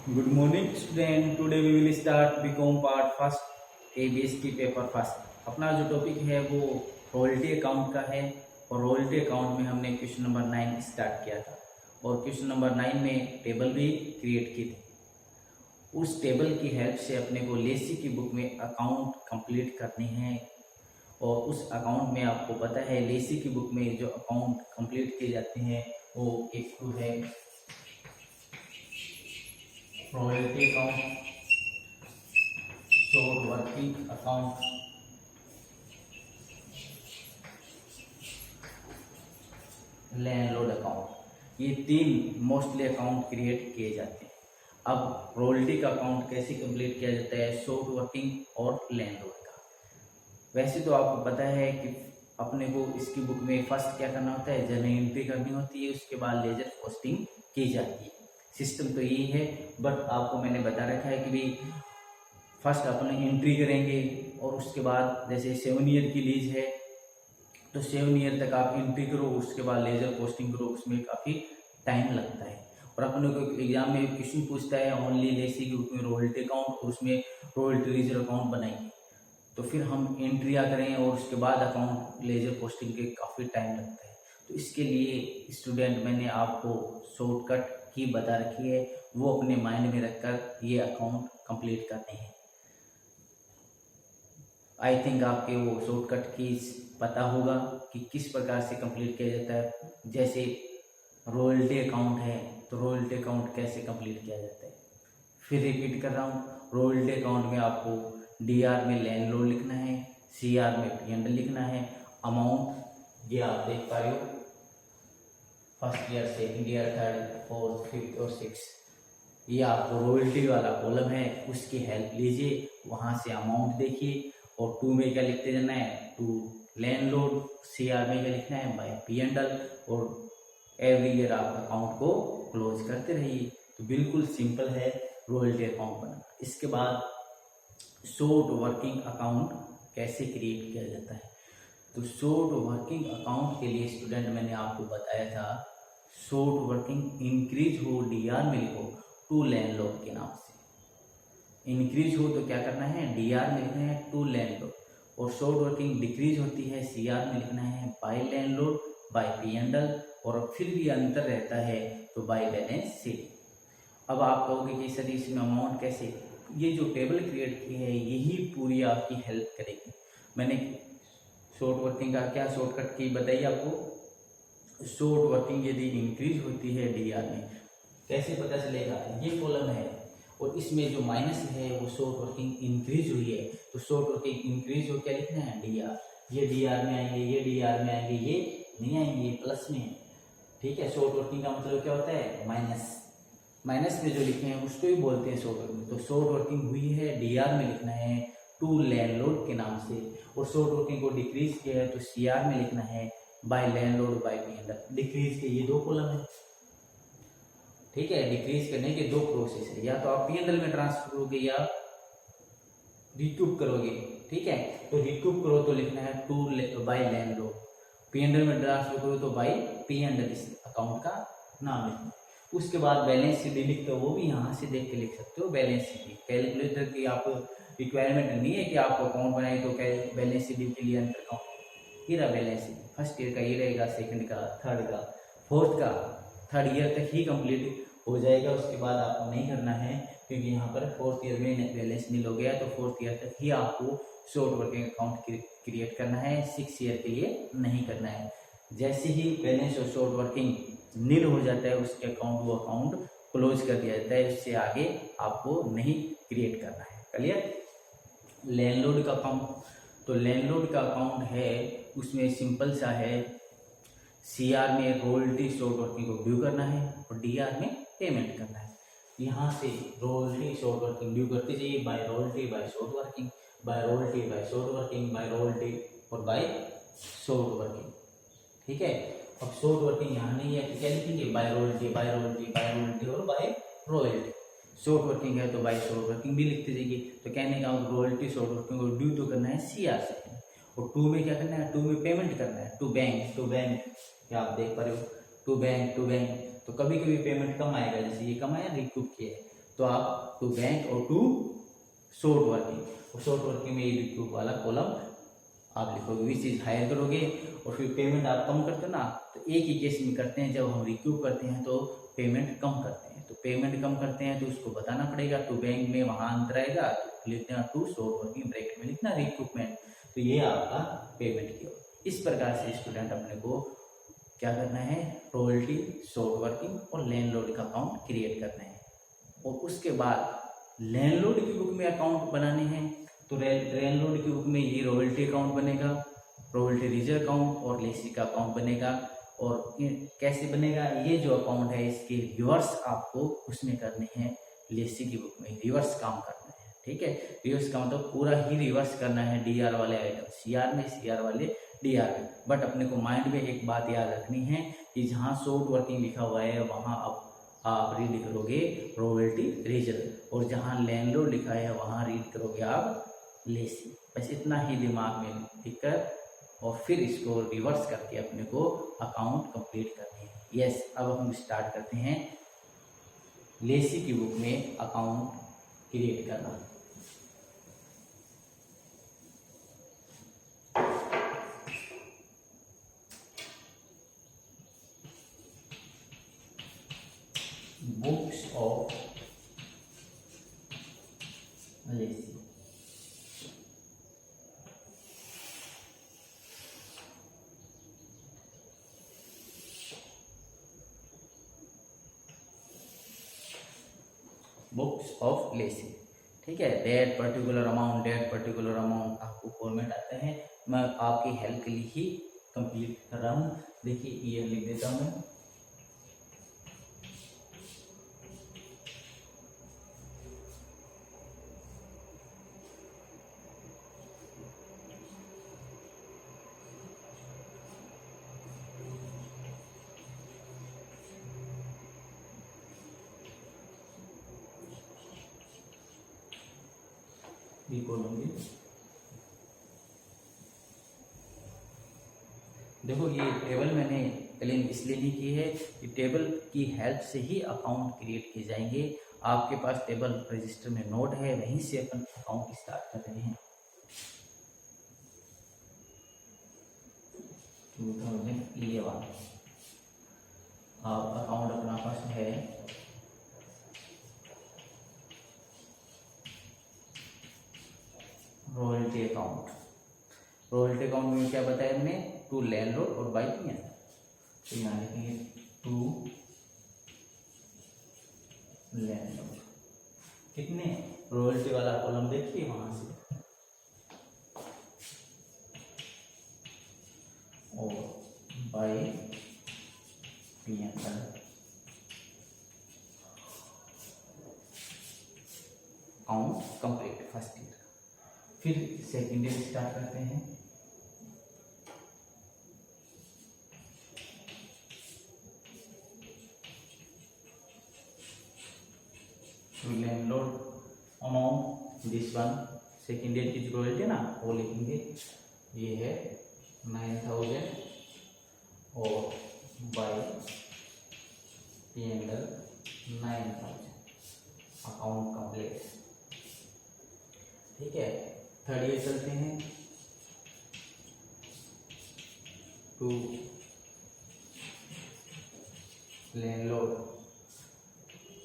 Good morning student. Today we will start BCom part first ABST paper first. अपना जो topic है वो royalty account का है और रॉयल्टी अकाउंट में हमने क्वेश्चन नंबर 9 स्टार्ट किया था और क्वेश्चन नंबर 9 में टेबल भी क्रिएट की थी। उस टेबल की हेल्प से अपने को लेसी की बुक में अकाउंट कंप्लीट करनी है और उस अकाउंट में आपको पता है लेसी की बुक में जो अकाउंट कंप्लीट किए जाते हैं वो एक तो है royalty account, short working account, landlord account. ये तीन मोस्टली अकाउंट क्रिएट किए जाते हैं। अब रॉयल्टी का अकाउंट कैसे कंप्लीट किया जाता है, शॉर्ट वर्किंग और लैंडलॉर्ड का। वैसे तो आपको पता है कि अपने को इसकी बुक में फर्स्ट क्या करना होता है, जर्नल एंट्री करनी होती है, उसके बाद लेजर पोस्टिंग की जाती है। सिस्टम तो यही है, बट आपको मैंने बता रखा है कि भाई फर्स्ट अपन एंट्री करेंगे और उसके बाद जैसे 7 ईयर की लीज है तो 7 ईयर तक आप एंट्री करो, उसके बाद लेजर पोस्टिंग करो, उसमें काफ़ी टाइम लगता है। और अपने को एग्जाम में क्वेश्चन पूछता है ओनली लेसी के बुक में रॉयल्टी अकाउंट और उसमें रॉयल्टी लेजर अकाउंट बनाएंगे, तो फिर हम एंट्रियाँ करें और उसके बाद अकाउंट लेजर पोस्टिंग के काफ़ी टाइम लगता है। तो इसके लिए स्टूडेंट मैंने आपको शॉर्टकट की बता रखी है, वो अपने माइंड में रखकर ये अकाउंट कंप्लीट करने हैं। आई थिंक आपके वो शॉर्टकट की पता होगा कि किस प्रकार से कंप्लीट किया जाता है। जैसे रॉयल्टी अकाउंट है तो रॉयल्टी अकाउंट कैसे कंप्लीट किया जाता है। फिर रिपीट कर रहा हूँ, रॉयल्टी अकाउंट में आपको डीआर में लैंडलॉर्ड लिखना है, सीआर में पीएनडल लिखना है, अमाउंट ये आप देख पा रहे हो, first year, second year, third, fourth, fifth और सिक्स, ये आपको रॉयल्टी वाला कॉलम है, उसकी हेल्प लीजिए, वहाँ से अमाउंट देखिए और टू में क्या लिखते जाना है, टू लैंडलॉर्ड, सीआर में क्या लिखना है, बाय पीएनडल, और एवरी ईयर आप अकाउंट को क्लोज करते रहिए। तो बिल्कुल सिंपल है रॉयल्टी अकाउंट बनाना। इसके बाद शॉर्ट वर्किंग अकाउंट कैसे क्रिएट किया जाता है। तो शॉर्ट वर्किंग अकाउंट के लिए स्टूडेंट मैंने आपको बताया था, शॉर्ट वर्किंग इंक्रीज हो डीआर में लिखो टू लैंडलॉर्ड के नाम से। इंक्रीज हो तो क्या करना है, डीआर में लिखना है टू लैंडलॉर्ड, और शॉर्ट वर्किंग डिक्रीज होती है सीआर में लिखना है बाय लैंडलॉर्ड बाय पीएनडल, और फिर भी अंतर रहता है तो बाय बैलेंस शीट। अब आप कहोगे कि सर इसमें अमाउंट कैसे, ये जो टेबल क्रिएट की है यही पूरी आपकी हेल्प करेगी। मैंने शॉर्ट वर्किंग का क्या शॉर्टकट की बताइए आपको। शॉर्ट वर्किंग यदि इंक्रीज होती है डीआर में, कैसे पता चलेगा, ये कॉलम है और इसमें जो माइनस है वो शॉर्ट वर्किंग इंक्रीज हुई है, तो शॉर्ट वर्किंग इंक्रीज हो क्या लिखना है, डीआर। ये डीआर में आएंगे, ये डीआर में आएंगे, ये नहीं आएंगे, ये प्लस में है। ठीक है, शॉर्ट वर्किंग का मतलब क्या होता है, माइनस। माइनस में जो लिखे हैं उसको ही बोलते हैं शॉर्ट वर्किंग। तो शॉर्ट वर्किंग हुई है डीआर में लिखना है टू लैंडलॉर्ड के नाम से, और शॉर्ट वर्किंग को डिक्रीज किया है तो सीआर में लिखना है by landlord by P and L. Decrease के ये दो कॉलम है। ठीक है, डिक्रीज करने के दो प्रोसेस है, या तो आप पीएनडल में ट्रांसफर करोगे या रिक्यूप करोगे। ठीक है, तो रिक्यूप करो तो लिखना है टू बाय लैंडलॉर्ड, पीएनडल में ट्रांसफर करो तो बाय पीएनडल, इस अकाउंट का नाम लिखना। उसके बाद बैलेंस शीट लिखते हो, वो भी यहाँ से देख के लिख सकते हो। बैलेंस शीट कैलकुलेटर की आपको रिक्वायरमेंट नहीं है कि आप अकाउंट बनाए तो बैलेंस शीट के लिए अंतर अकाउंट। ये रहा बैलेंस शीट, फर्स्ट ईयर का ये रहेगा, सेकंड का, थर्ड का, फोर्थ का, थर्ड ईयर तक ही कंप्लीट हो जाएगा। उसके बाद आपको नहीं करना है, क्योंकि यहाँ पर फोर्थ ईयर में बैलेंस नील हो गया, तो फोर्थ ईयर तक ही आपको शॉर्ट वर्किंग अकाउंट क्रिएट करना है, 6 ईयर के लिए नहीं करना है। जैसे ही बैलेंस और शॉर्ट वर्किंग नील हो जाता है उसके अकाउंट, वो अकाउंट क्लोज कर दिया जाता है, इससे आगे आपको नहीं क्रिएट करना है। क्लियर। लैंडलॉर्ड का अकाउंट, तो लैंडलॉर्ड का अकाउंट है उसमें सिंपल सा है, सीआर में रॉयल्टी शॉर्ट वर्किंग को ड्यू करना है और डीआर में पेमेंट करना है। यहाँ से रॉयल्टी शॉर्ट वर्किंग ड्यू करते जाइए, by royalty by short working, by royalty by short working, by royalty और बाय शॉर्ट वर्किंग। ठीक है, अब शॉर्ट वर्किंग यहाँ नहीं है तो क्या लिखेंगे, by royalty by royalty by royalty और बाय रॉयल्टी। शॉर्ट वर्किंग है तो बाय शॉर्ट वर्किंग भी लिखते जाइए। तो कहने का रॉयल्टी शॉर्ट वर्किंग को ड्यू तो करना है सीआर से, और टू में क्या करना है, टू में पेमेंट करना है टू बैंक। टू बैंक क्या आप देख पा रहे हो, टू बैंक, टू बैंक। तो कभी कभी पेमेंट कम आएगा, जैसे ये कम आया, रिकूप किया है, तो आप टू बैंक और टू शॉर्ट वर्किंग, और शॉर्ट वर्किंग में ये रिक्यूब वाला कॉलम आप लिखोगे, विच इज हायर करोगे। और फिर पेमेंट आप कम करते हो ना, तो एक ही केस में करते हैं, जब हम रिक्यूब करते हैं तो पेमेंट कम करते हैं, तो पेमेंट कम करते हैं तो उसको बताना पड़ेगा टू बैंक में, वहाँ अंतर आएगा तो लिखना टू शॉर्ट वर्किंग, ब्रैकेट में लिखना रिक्यूपमेंट, तो ये आपका पेमेंट की हो। इस प्रकार से स्टूडेंट अपने को क्या करना है, रॉयल्टी, शॉर्ट वर्किंग और लैंडलॉर्ड का अकाउंट क्रिएट करना है। और उसके बाद लैंडलॉर्ड की बुक में अकाउंट बनाने हैं, तो लैंडलॉर्ड की बुक में ये रॉयल्टी अकाउंट बनेगा, रॉयल्टी रिजर्व अकाउंट और लेसी का अकाउंट बनेगा। और कैसे बनेगा, ये जो अकाउंट है इसके रिवर्स आपको उसमें करने हैं, लेसी की बुक में रिवर्स काम करना है, ठीक है। रिवर्स का मतलब पूरा ही रिवर्स करना है, डीआर वाले आइटम सीआर में, सीआर वाले डीआर में। बट अपने को माइंड में एक बात याद रखनी है कि जहाँ शॉर्ट वर्किंग लिखा हुआ है वहाँ आप रीड करोगे रॉयल्टी रिजर्व, और जहाँ लैंडलॉर्ड लिखा है वहाँ रीड करोगे आप लेसी। बस इतना ही दिमाग में लिखकर और फिर इसको रिवर्स करके अपने को अकाउंट कंप्लीट करने हैं। यस, अब हम स्टार्ट करते हैं लेसी की बुक में अकाउंट क्रिएट करना। Books of lessee, books of lessee, ठीक है। Date particular amount, date particular amount आपको फॉर्मेट आते हैं, मैं आपकी हेल्प के लिए ही कंप्लीट कर रहा हूँ। देखिए ईयर लिख देता हूँ मैं, बी बोलूंगी। देखो ये टेबल मैंने क्लीन इसलिए नहीं की है कि टेबल की हेल्प से ही अकाउंट क्रिएट किए जाएंगे। आपके पास टेबल रजिस्टर में नोट है, वहीं से अपन अकाउंट स्टार्ट कर रहे हैं। 2011 अकाउंट अपना पास है रॉयल्टी अकाउंट। रॉयल्टी अकाउंट में क्या बताया हमने, टू लैंडलॉर्ड और बाई पीएन, तो यहाँ लिखेंगे टू लैंडलॉर्ड। कितने, रॉयल्टी वाला कॉलम देखिए वहां से, और बाई पीएन का अकाउंट कंप्लीट फर्स्ट ईयर। फिर सेकेंड ईयर स्टार्ट करते हैं। Landlord amount this one, second year की जो रॉयल्टी है ना वो लिखेंगे, ये है 9000 और बाई पीएनएल 9000, अकाउंट कंप्लीट, ठीक है। थर्ड ईयर चलते हैं, टू लैंडलॉर्ड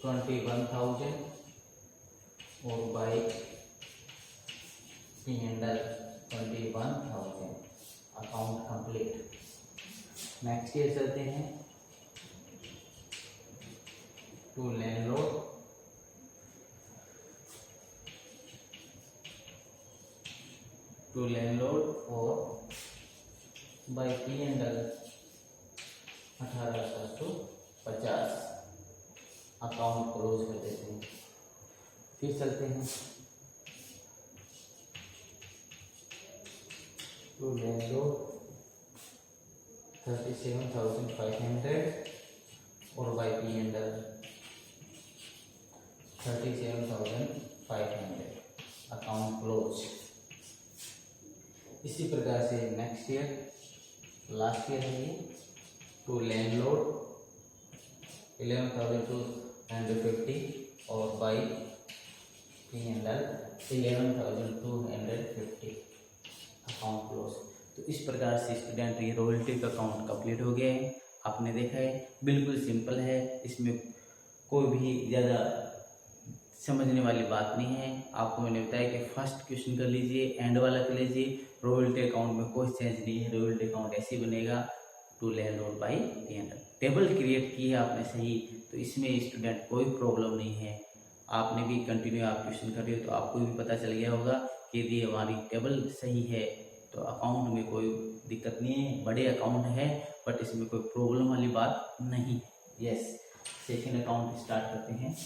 21,000 और by PNL 21,000, account complete. Next year चलते हैं, टू लैंडलॉर्ड और बाई पीएनएल 18,750, अकाउंट क्लोज कर देते हैं। फिर चलते हैं टू लैंडलॉर्ड 37,500 और बाई पीएनएल 37,500, अकाउंट क्लोज। इसी प्रकार से नेक्स्ट ईयर, लास्ट ईयर है ये, टू लैंडलॉर्ड 11,250 और by by P&L 11,250 account close. तो इस प्रकार से स्टूडेंट ये रॉयल्टी का अकाउंट कंप्लीट हो गया है। आपने देखा है बिल्कुल सिंपल है, इसमें कोई भी ज़्यादा समझने वाली बात नहीं है। आपको मैंने बताया कि फर्स्ट क्वेश्चन कर लीजिए, एंड वाला कर लीजिए। रॉयल्टी अकाउंट में कोई चेंज नहीं है, रॉयल्टी अकाउंट ऐसे ही बनेगा to landlord by P&L। Table create की है आपने सही, तो इसमें स्टूडेंट कोई प्रॉब्लम नहीं है। आपने भी कंटिन्यू आप क्वेश्चन कर रहे हो तो आपको भी पता चल गया होगा कि यदि हमारी टेबल सही है तो अकाउंट में कोई दिक्कत नहीं है। बड़े अकाउंट है बट इसमें कोई प्रॉब्लम वाली बात नहीं है। यस, सेकेंड अकाउंट स्टार्ट करते हैं।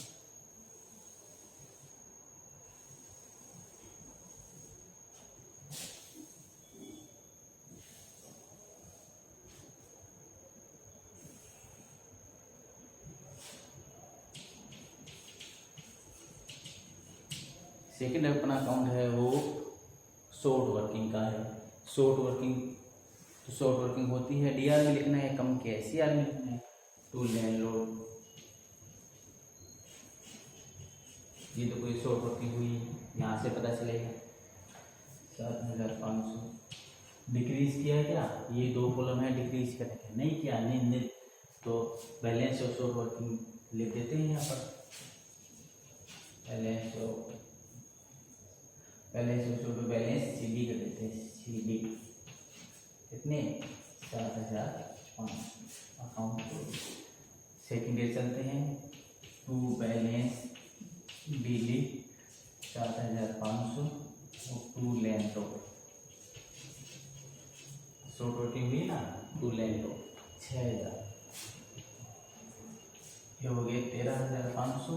सेकेंड अपना अकाउंट है वो शॉर्ट वर्किंग का है। शॉर्ट वर्किंग होती है, डीआर में लिखना है, कम के सीआर में लिखना है। टू लैंडलॉर्ड, ये तो कोई शॉर्ट वर्किंग हुई है, यहाँ से पता चलेगा। 7,500 डिक्रीज किया है क्या? ये दो कॉलम है, डिक्रीज करने का नहीं किया, नहीं तो बैलेंस और शॉर्ट वर्किंग लिख देते हैं यहाँ पर। बैलेंस CD कर देते हैं। CD कितने? 7,500 अकाउंट क्लोज। सेकेंड ईयर चलते हैं। टू बैलेंस बिली 7,500 और टू लैंडलॉर्ड। शॉर्ट वर्किंग भी ना, टू लैंडलॉर्ड 6,000। ये हो गए 13,500।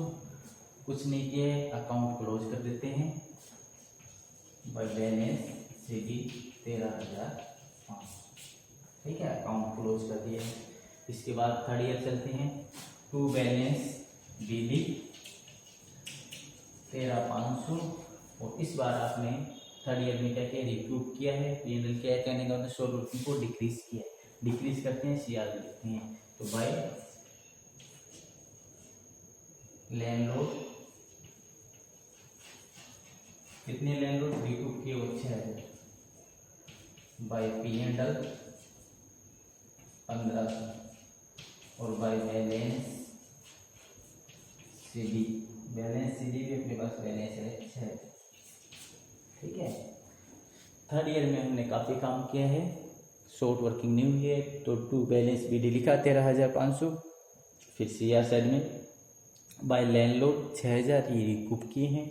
कुछ नहीं किए, अकाउंट क्लोज कर देते हैं। By balance CD 13,500। ठीक है, अकाउंट क्लोज कर दिया है। इसके बाद थर्ड ईयर चलते हैं। टू बैलेंस बिली 13,500 और इस बार आपने थर्ड ईयर में क्या किया? रिक्यूब किया है। P&L क्या कहने का मतलब शॉर्ट वर्किंग को डिक्रीज किया है। डिक्रीज करते हैं, CR में लिखते हैं। तो बाय लैंडलॉर्ड कितने लैंडलॉर्ड रिक्यूब किए? वो 6,000 बाय P&L 1,500 और बाय बैलेंस CD भी अपने पास बैलेंस है 6,000। ठीक है, थर्ड ईयर में हमने काफ़ी काम किया है, शॉर्ट वर्किंग नहीं हुई है, तो टू बैलेंस BD लिखा 13,500। फिर CR साइड में बाय लैंडलॉर्ड 6,000 ये रिकूप किए हैं।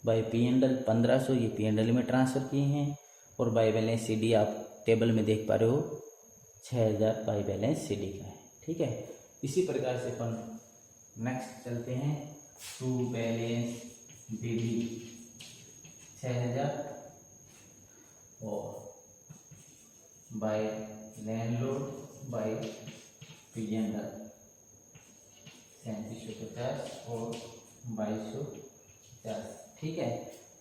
बाय P&L 1,500 ये P&L में ट्रांसफ़र किए हैं। और बाय बैलेंस CD आप टेबल में देख पा रहे हो 6,000 बाय बैलेंस CD का है। ठीक है, इसी प्रकार से अपन नेक्स्ट चलते हैं। टू बैलेंस BD 6,000 और बाय लैंडलॉर्ड बाय P&L 3750 और 2250। ठीक है,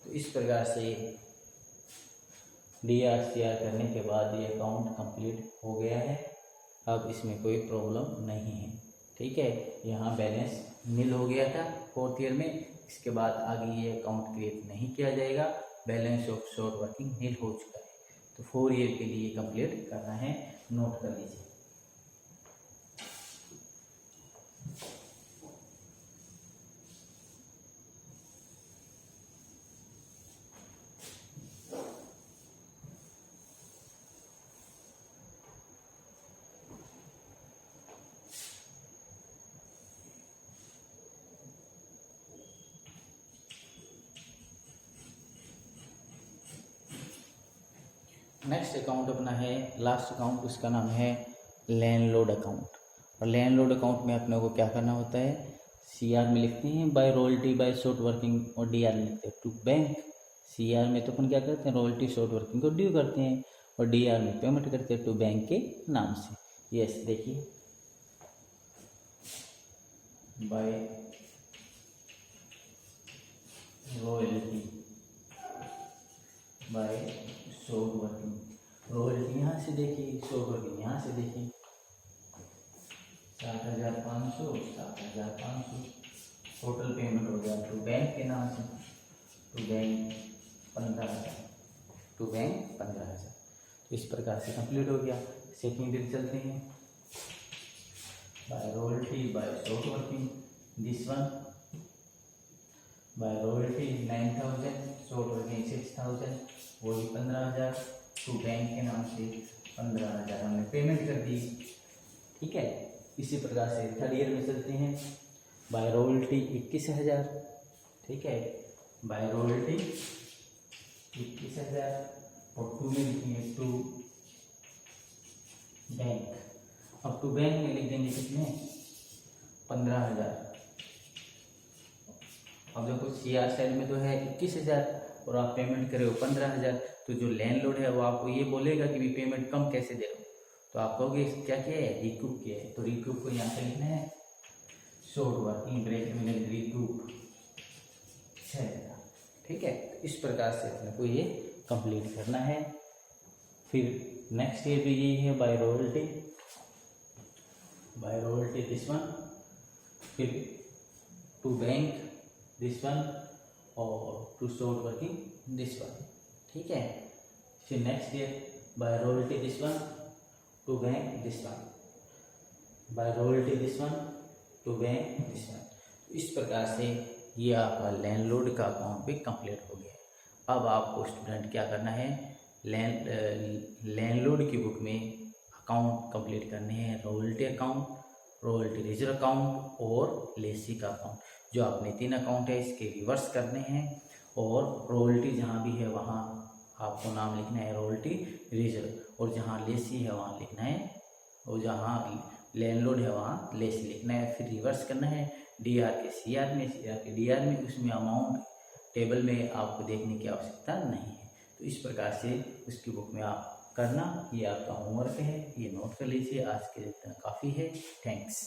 तो इस प्रकार से DRCR करने के बाद ये अकाउंट कंप्लीट हो गया है। अब इसमें कोई प्रॉब्लम नहीं है। ठीक है, यहाँ बैलेंस नील हो गया था फोर्थ ईयर में, इसके बाद आगे ये अकाउंट क्रिएट नहीं किया जाएगा। बैलेंस ऑफ शॉर्ट वर्किंग नील हो चुका है, तो 4 ईयर के लिए कंप्लीट करना है, नोट कर लीजिए। नेक्स्ट अकाउंट अपना है लास्ट अकाउंट, उसका नाम है लैंडलॉर्ड अकाउंट। और लैंडलॉर्ड अकाउंट में अपने को क्या करना होता है? CR में लिखते हैं by royalty by short working और DR में लिखते हैं टू बैंक। CR में तो अपन क्या करते हैं? रॉयल्टी शॉर्ट वर्किंग को ड्यू करते हैं और DR में पेमेंट करते हैं टू बैंक के नाम से। यस, देखिए by royalty by short working. Royalty यहाँ से देखिए, शॉर्ट वर्किंग यहाँ से देखिए। 7,500 7,500 टोटल पेमेंट हो गया टू बैंक के नाम से, टू बैंक 15,000, टू बैंक 15,000। तो इस प्रकार से कंप्लीट हो गया। सेकंड डील चलते हैं। By royalty by short working, this one by royalty 9,000, short working 6,000, वो भी 15,000, टू बैंक के नाम से 15,000 हमने पेमेंट कर दी। ठीक है, इसी प्रकार से थर्ड ईयर में चलते हैं। बाय रॉयल्टी 21,000, ठीक है, बाय रॉयल्टी 21,000 और टू में लिखेंगे टू बैंक। अब टू बैंक में लिख देंगे कितने, 15,000। अब देखो CR साइड में तो है 21,000 और आप पेमेंट करे हो 15,000, तो जो लैंडलॉर्ड है वो आपको ये बोलेगा कि भी पेमेंट कम कैसे दे रहे हो, तो आप कहोगे क्या किया है, रिकूप किया है। तो रिकूप को यहाँ पे लिखना है शॉर्ट वर्किंग ब्रेकेट में रिकूप 6,000। ठीक है, इस प्रकार से अपने को ये कंप्लीट करना है। फिर नेक्स्ट ईयर भी यही है, बाय रॉयल्टी दिस वन, फिर टू बैंक दिस वन और to short working this one. ठीक है, फिर next year by royalty this one, to bank this one, by royalty this one, to bank this one. इस प्रकार से ये आपका लैंडलॉर्ड का अकाउंट भी कंप्लीट हो गया। अब आपको स्टूडेंट क्या करना है, लैंडलॉर्ड की बुक में अकाउंट कंप्लीट करने हैं, royalty account, royalty reserve account और लेसी का अकाउंट। जो आपने 3 अकाउंट है इसके रिवर्स करने हैं, और रॉयल्टी जहाँ भी है वहाँ आपको नाम लिखना है रॉयल्टी रिजर्व, और जहाँ लेसी है वहाँ लिखना है, और जहाँ लैंडलॉर्ड है वहाँ लेसी लिखना है। फिर रिवर्स करना है DR के CR में, CR के DR में, उसमें अमाउंट टेबल में आपको देखने की आवश्यकता नहीं है। तो इस प्रकार से उसकी बुक में आप करना, ये आपका होमवर्क है, ये नोट कर लीजिए। आज के लिए इतना काफ़ी है। थैंक्स।